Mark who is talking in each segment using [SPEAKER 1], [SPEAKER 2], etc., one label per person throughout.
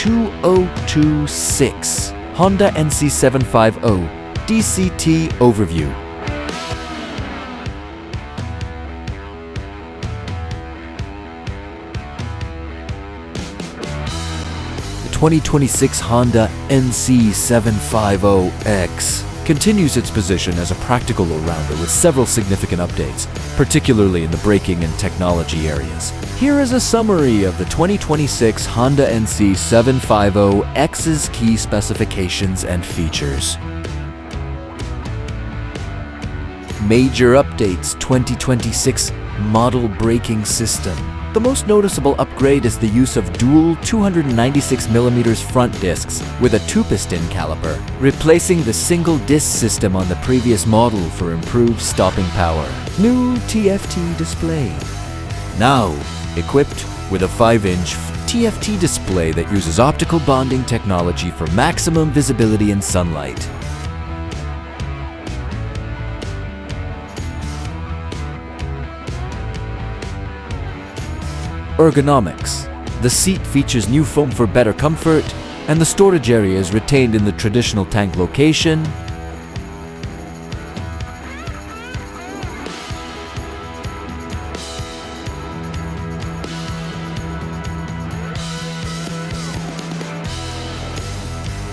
[SPEAKER 1] 2026 Honda NC750 DCT Overview. The 2026 Honda NC750X continues its position as a practical all-rounder with several significant updates, particularly in the braking and technology areas. Here is a summary of the 2026 Honda NC750X's key specifications and features. Major updates: 2026 model braking system. The most noticeable upgrade is the use of dual 296mm front discs with a two-piston caliper, replacing the single disc system on the previous model for improved stopping power. New TFT display. Now equipped with a 5-inch TFT display that uses optical bonding technology for maximum visibility in sunlight. Ergonomics. The seat features new foam for better comfort, and the storage area is retained in the traditional tank location.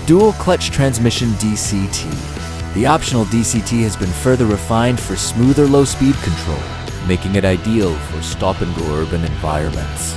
[SPEAKER 1] Dual clutch transmission DCT. The optional DCT has been further refined for smoother low-speed control, making it ideal for stop-and-go urban environments.